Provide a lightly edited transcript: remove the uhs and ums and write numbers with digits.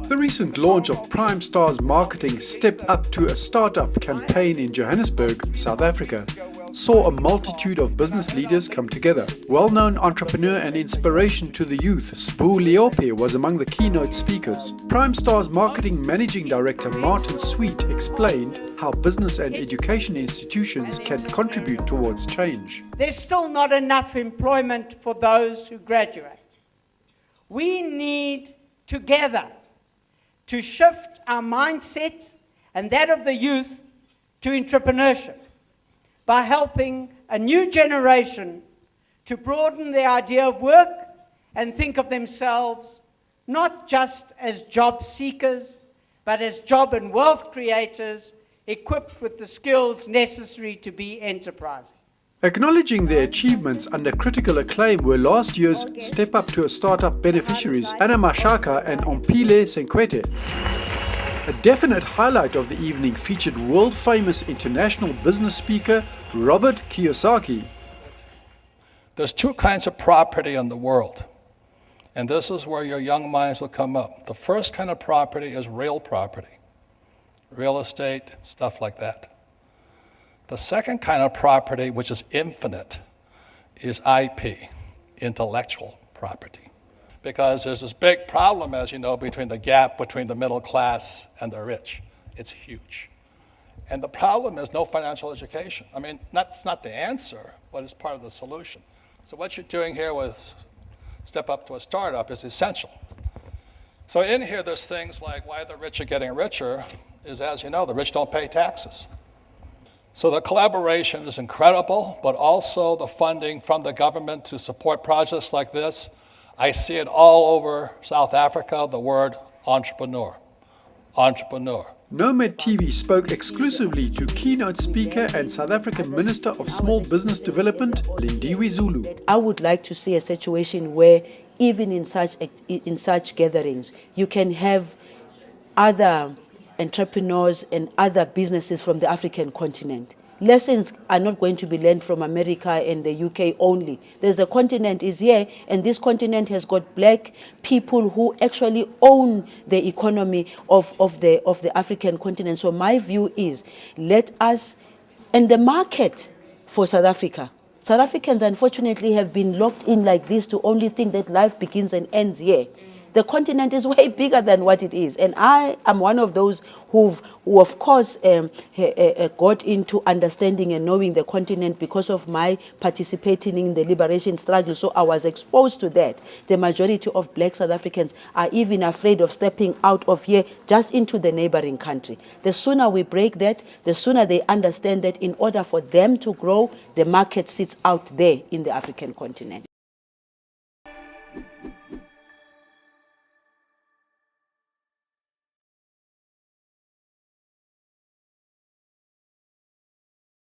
The recent launch of Primestars Marketing Step Up to a Startup campaign in Johannesburg, South Africa, saw a multitude of business leaders come together. Well-known entrepreneur and inspiration to the youth, Sizwe was among the keynote speakers. Primestars Marketing Managing Director Martin Sweet explained how business and education institutions can contribute towards change. There's still not enough employment for those who graduate. We need together to shift our mindset and that of the youth to entrepreneurship by helping a new generation to broaden their idea of work and think of themselves not just as job seekers, but as job and wealth creators equipped with the skills necessary to be enterprising. Acknowledging their achievements under critical acclaim were last year's Step Up to a Startup beneficiaries Anna Mashaka and Ompile Senkwete. A definite highlight of the evening featured world-famous international business speaker Robert Kiyosaki. There's two kinds of property in the world, and this is where your young minds will come up. The first kind of property is real property, real estate, stuff like that. The second kind of property, which is infinite, is IP, intellectual property. Because there's this big problem, as you know, between the gap between the middle class and the rich. It's huge. And the problem is no financial education. I mean, that's not the answer, but it's part of the solution. So what you're doing here with Step Up to a Startup is essential. So in here, there's things like why the rich are getting richer is, as you know, the rich don't pay taxes. So the collaboration is incredible, but also the funding from the government to support projects like this. I see it all over South Africa, the word entrepreneur, entrepreneur. Nomad TV spoke exclusively to keynote speaker and South African Minister of Small Business Development, Lindiwe Zulu. I would like to see a situation where even in such gatherings, you can have other entrepreneurs and other businesses from the African continent. Lessons are not going to be learned from America and the UK only. The continent is here, and this continent has got black people who actually own the economy of the African continent. So my view is, let us, and the market for South Africa. South Africans unfortunately have been locked in like this to only think that life begins and ends here. The continent is way bigger than what it is. And I am one of those who of course, got into understanding and knowing the continent because of my participating in the liberation struggle. So I was exposed to that. The majority of black South Africans are even afraid of stepping out of here just into the neighboring country. The sooner we break that, the sooner they understand that in order for them to grow, the market sits out there in the African continent.